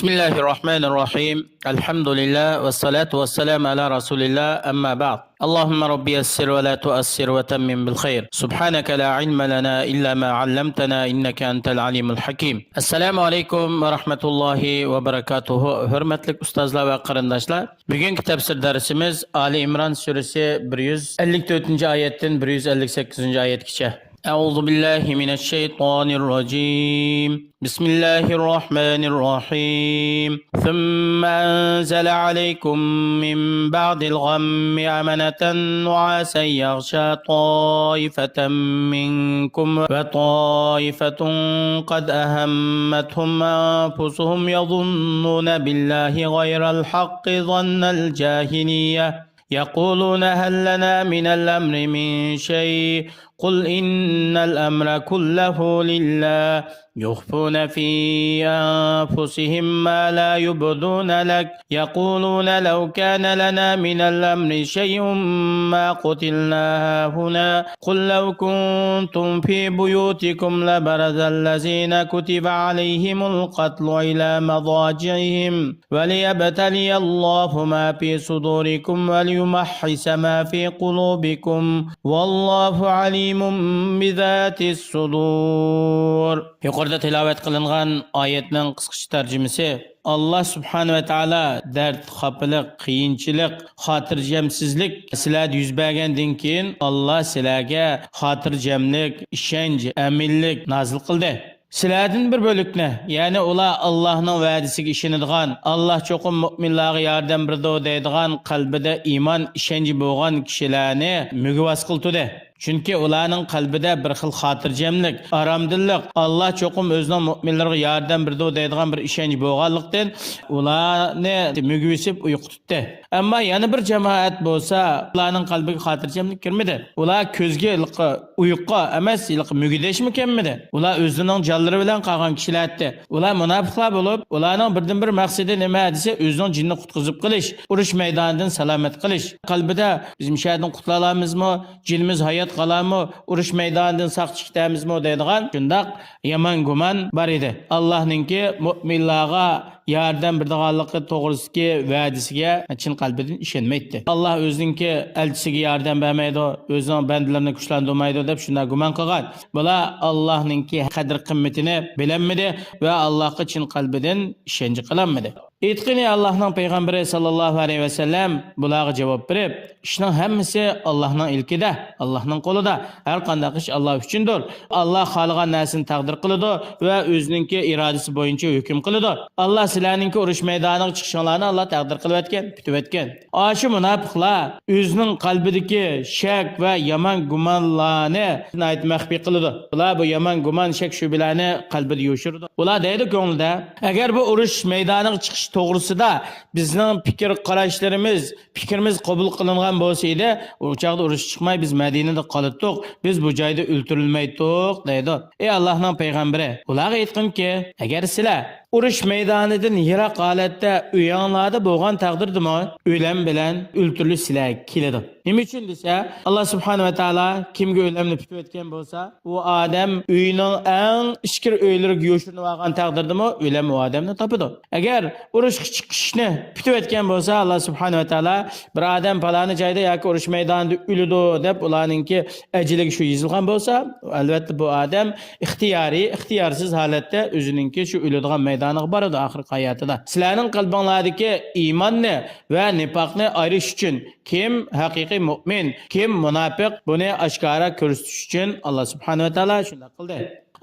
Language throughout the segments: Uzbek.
بسم الله الرحمن الرحيم الحمد لله والصلاة والسلام على رسول الله أما بعد اللهم ربي يسر ولا تؤسر وتمم بالخير سبحانك لا علم لنا إلا ما علمتنا إنك أنت العليم الحكيم السلام عليكم ورحمة الله وبركاته hurmatli ustozlar va qarindoshlar bugungi tafsir darsimiz Ali İmran surasi 154 oyatdan 158 oyatgacha أعوذ بالله من الشيطان الرجيم بسم الله الرحمن الرحيم ثم أنزل عليكم من بعد الغم أمنة نعاسا يغشى طائفة منكم وطائفة قد أهمتهم أنفسهم يظنون بالله غير الحق ظن الجاهلية يقولون هل لنا من الأمر من شيء قل إن الأمر كله لله يخفون في أنفسهم ما لا يبدون لك يقولون لو كان لنا من الأمر شيء ما قتلنا هنا قل لو كنتم في بيوتكم لبرز الذين كتب عليهم القتل إلى مضاجعهم وليبتلي الله ما في صدوركم وليمحص ما في قلوبكم والله عليم بذات الصدور. Yuqorida tilovat qilingan oyatning qisqacha tarjimasi Allah subhanahu va taolo dard, xafalik, qiyinchilik, xotirjamsizlik sizlarga yuz bergandan keyin Allah sizlarga xotirjamlik, ishonch, aminlik nozil qildi. Sizlardan bir bölükne, yani ular Allah'ın va'dasiga ishonadigan, Allah cho'qim mu'minlarga yordam berdi deydigan qalbida iymon, ishonchi bo'lgan kishilarni mug'vas qildi. Chunki ularning qalbida bir xil xotirjamlik, aromdillik, Allah cho'qim o'zining mu'minlarga yordam berdi deydigan bir ishonch bo'lganlikdan ularni mug'visib uyqutdi. Ammo yana bir jamoat bo'lsa, ularning qalbiga xotirjamlik kirmadi. Ular ko'zga uyqu emas, mug'dashmikanmidi? Ular o'zining jonlari bilan qolgan kishilardi. Ular munofiqlar bo'lib, ularning birdan bir maqsadi nima desa, o'zining jinni qutqizib qilish, urush maydonidan salomat qilish. Qalbida biz mishadin qutula olamizmi? Jinimiz hayot qalamı, urush maydonidan saqchi kitamizmi deydigan shundoq yomon gumon bor edi. Allohninki mu'minlarga yordam berdiganligi to'g'risidagi va'dasiga chin qalbidan ishonmaydi. Alloh o'zininki elchisiga yordam bermaydi, o'zining bandalarini kuchlantirmaydi deb shunday gumon qilgan. Bular Allohninki qadr qimmatini bilinmadi va Allohga chin qalbidan ishonch qilolmadi. Aytqini Allohning payg'ambari sallallohu alayhi va sallam bularga javob berib, ishning hammasi Allohning ilkida, Allohning qo'lida. Har qanday ish Alloh uchundir. Alloh xohlagan narsani taqdir qiladi va o'zininki irodasi bo'yicha hukm qiladi. Alloh sizlarningki urush maydoniga chiqishinglarni Alloh taqdir qilib o'tgan, kutib o'tgan. Shu munofiqlar o'zining qalbidagi shak va yomon gumonlarni maxfiy qiladi. Ular bu yomon gumon, shak shubhalarni qalbida yo'shirdi. Ular deydi ko'nglida, agar bu urush maydoniga chiqish to'g'risida bizning fikrimiz qabul qilingan bo'lsa edi, u chaqda urush chiqmay biz Madinada qoldik, biz bu joyda o'ltirilmaydik deydi. Ey Allohning payg'ambari, ularga aytqinki, agar sizlar urush maydonidan yiroq holatda uyinglarda bo'lgan taqdirdami, o'lim bilan o'ltirilish sizlar keladi. Nima uchun desa, Alloh subhanahu va taolo kimga o'limni pitib o'tgan bo'lsa, u odam uyining eng ichkir o'ylariga yo'shirinib olgan taqdirdami, o'lim u odamni topadi. Agar urushga chiqishni pitib o'tgan bo'lsa, Alloh subhanahu va taolo bir odam faloni joyda yoki urush maydonida o'ladi deb ularningki ajaliga shu yozilgan bo'lsa, albatta bu odam ixtiyorsiz holatda o'zininki shu o'ladigan maydoniga boradi oxirgi hayotida. Sizlarning qalbinglardagi iymonni va nifoqni ayirish uchun kim haqiqiy mu'min, kim munofiq, buni oshkora ko'rsatish uchun Alloh subhanahu va taolo shunday qildi.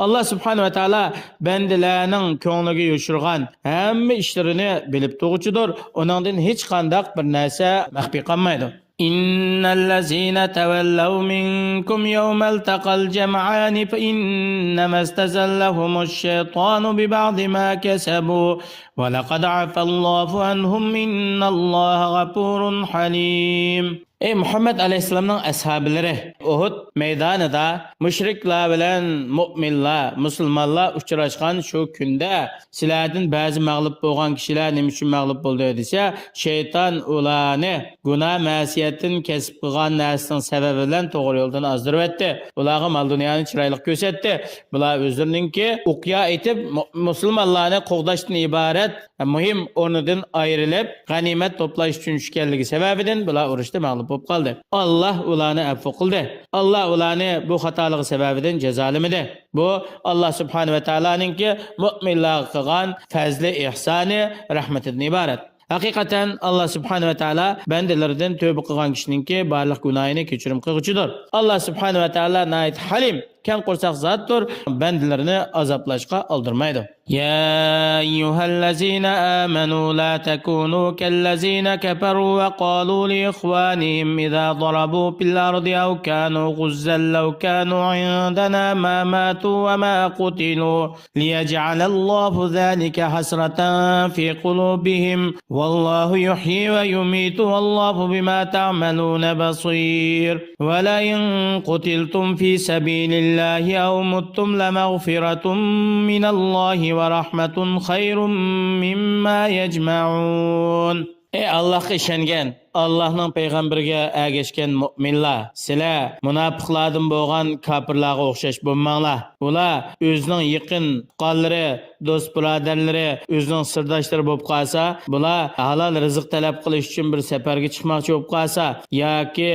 Allah subhanahu wa ta'ala bendilerinin ko'ngliga yo'shirgan hamma ishlarini bilib turuvchidir. Onundan hech qanday bir narsa maxfiy qolmaydi. Innallazina tawallaw minkum yawmal taqal jam'an fa innama istazallahumush shaytanu bi ba'di ma kasabu wa laqad afa Allahu anhum innalloha ghafurun halim. Ey Muhammed Aleyhisselam'ın ashabilari Uhud meydanida müşriklar bilen mu'minlar, musulmonlar uchrashgan shu kunda sizlardan ba'zi mag'lub bo'lgan kishilar nima uchun mag'lub bo'ldi desa, shayton ularni gunoh ma'siyatdan kasb qilgan narsaning sababi bilan to'g'ri yo'ldan ozdirib etdi. Ularga mol dunyoni chiroyli ko'rsatdi. Bular o'zlarininki o'qiya aytib musulmonlarni qo'g'dashdan iborat muhim o'rnidan ayrilib g'animat to'plash uchun tushganligi sababidan bular urushda mag'lub bo'lib qoldi. Alloh ularni afv qildi. Alloh ularni bu xatoligi sababidan jazolamadi. Bu Alloh subhanahu va taoloninki mu'minlarga qilgan fazli ihsoni, rahmatidan iborat. Haqiqatan Allah subhanahu wa ta'ala bandalardan tövbe qilgan kishininki barliq gunohini kechirim qilguchidir. Allah subhanahu wa ta'ala nayt halim, kan qo'rsoq zotdir, bandalarni azoblashga oldirmaydi. يا أيها الذين آمنوا لا تكونوا كالذين كفروا وقالوا لإخوانهم إذا ضربوا في الأرض أو كانوا غزا لو كانوا عندنا ما ماتوا وما قتلوا ليجعل الله ذلك حسرة في قلوبهم والله يحيي ويميت والله بما تعملون بصير ولئن قتلتم في سبيل الله أو متم لمغفرة من الله ورحمة خير مما يجمعون. Ey Allah'a işengen, Allah'ın peygamberiga ergeşken müminler, sizler munafiqlardan bo'lgan kafirlarga o'xshash bo'lmanglar. Ular o'zining yaqin tuqqanlari, do'st birodarlari, o'zining sirdoshlari bo'lib qolsa, bular halol rizq talab qilish uchun bir safarga chiqmoqchi bo'lib qolsa yoki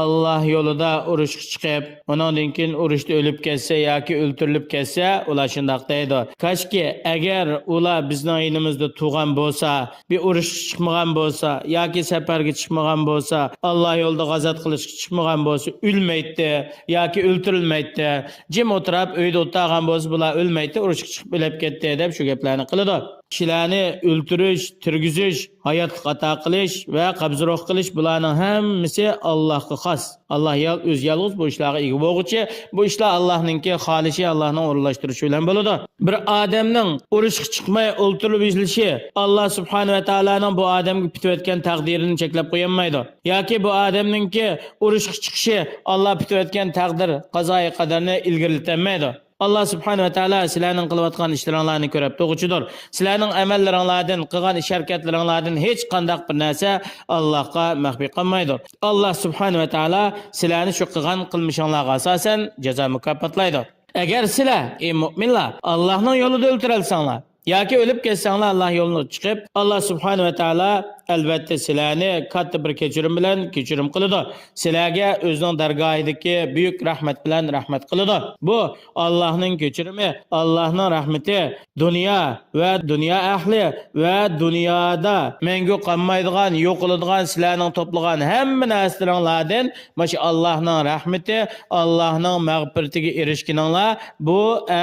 Allah yo'lida urushga chiqib, undan keyin urushda o'lib ketsa yoki o'ltirilib ketsa, ular shunday deydi. Kashki agar ular bizning yonimizda tug'an bo'lsa, bir urushga chiqmagan bo'lsa yoki safarga chiqmagan bo'lsa, Alloh yo'lida g'azot qilishga chiqmagan bo'lsa, o'lmaydi yoki o'ltirilmaydi. Jim o'tirib uyda o'tirgan bo'lsa, bular o'lmaydi, urushga chiqib o'lib ketdi deb shu gaplarni qiladi. Kishilarni o'ltirish, tirgizish, hayot xato qilish va qabzroq qilish bularning hammasi Allohga xos. Alloh o'z yolg'iz bu ishlarga ega bo'lguchi, bu ishlar Allohningki xolisi, Allohning o'rinlashtirishi bilan bo'ladi. Bir odamning urushga chiqmay o'ltirib izlishi Alloh subhanahu va taoloning bu odamga bitayotgan taqdirini cheklab qo'yolmaydi. Yoki bu odamningki urushga chiqishi Alloh bitayotgan taqdir, qazoyi qadarni ilgarilatmaydi. Allah subhanahu wa ta'ala sizlarning qilayotgan ishlaringlarni ko'rib turguchidir. Sizlarning amallaringlardan, qilgan ish harakatlaringlardan hech qanday bir narsa Allohga maxfiy qolmaydi. Allah subhanahu wa ta'ala sizlarni shu qilgan qilmishinglarga asosan jazo mukofotlaydi. Agar sizlar ey mu'minlar Allohning yo'lida o'ltirilsanglar yoki o'lib ketsanglar Allah yo'lini chiqib, Allah subhanahu wa ta'ala albatta sizlarni katta bir kechirim bilan kechirim qiladi. Sizlarga o'zining dargohidagi buyuk rahmat bilan rahmat qiladi. Bu Allohning kechirimi, Allohning rahmati dunyo va dunyo ahli va dunyoda mengu qolmaydigan, yo'qoladigan sizlarning to'plagan hamma narsalardan mana Allohning rahmati, Allohning mag'firatiga erishganinglar bu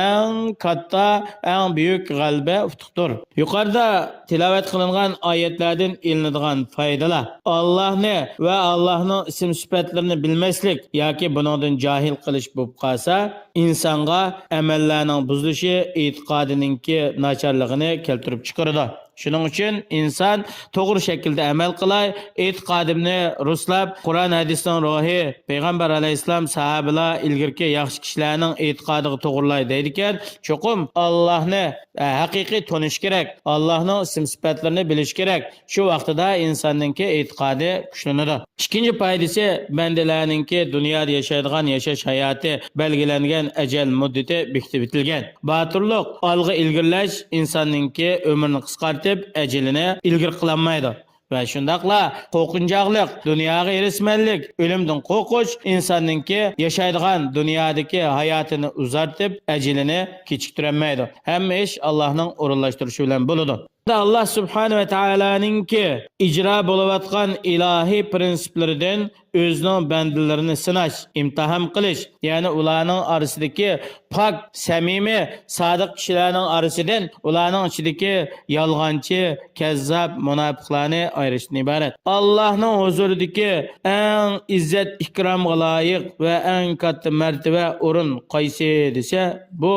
eng katta, eng buyuk g'alaba utuqdir. Yuqorida tilovat qilingan oyatlardan ilinadigan foydalar Allohni va Allohning ism sifatlarini bilmaslik yoki buningdan jahil qilish bo'lib qolsa, insonga amallarning buzilishi, e'tiqodininki nacharligini keltirib chiqaradi. Shuning uchun inson to'g'ri shaklda amal qilay, e'tiqodimni ruslab, Qur'on hadisning rohi, payg'ambar alayhisalom, sahobalar ilgirki yaxshi kishilarning e'tiqodiga to'g'rilay deydigan, cho'qim Allohni haqiqiy tonish kerak, Allohning ism sifatlarini bilish kerak. Shu vaqtida insonninki e'tiqodi kuchlanadi. Ikkinchi foydasi bandalarninki dunyoda yashaydigan yashash hayoti belgilangan ajal muddati bekitib bitilgan. Botirlik, olg'a ilgirlash insonninki umrini qisqartib ajalini ilgir qilolmaydi. Va shundaqla qo'rqinchoqlik, dunyoga erishmanlik, o'limdan qo'rqish insonninki yashaydigan dunyodagi hayotini uzartib, ajalini kechiktirolmaydi. Hamma ish Allohning o'rinlashtirishi bilan bo'ladi. Allah subhanahu va taolaninki ijro bo'layotgan ilohiy prinsiplaridan o'zining bandalarini sinash, imtihon qilish, ya'ni ularning orasidagi pok, samimiy, sodiq kishilarning orasidan ularning ichidagi yolg'onchi, kazzab, munofiqlarni ayirishdan iborat. Allohning huzuridagi eng izzat ikromga loyiq va eng katta martaba o'rin qaysi desa, bu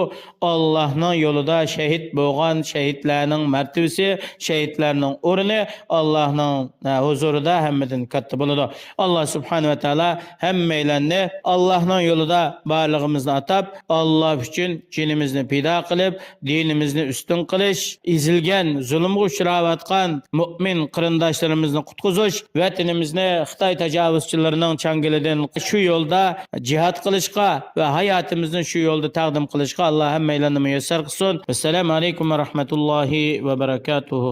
Allohning yo'lida shahid bo'lgan shahidlarning martabasi, shahidlarning o'rni Allohning huzurida hammadan katta bo'ladi. Allah subhanahu va taolo hammanglarni Allohning yo'lida barlig'imizni atab, Alloh uchun jinimizni pido qilib, dinimizni ustun qilish, ezilgan, zulmga uchrayotgan mu'min qarindoshlarimizni qutqizish, vatanimizni Xitoy tajovuzchilarining changalidan shu yo'lda jihad qilishga va hayotimizni shu yo'lda taqdim qilishga Alloh hammanglarni muyassar qilsin. Assalomu alaykum va rahmatullohi va barakatuh.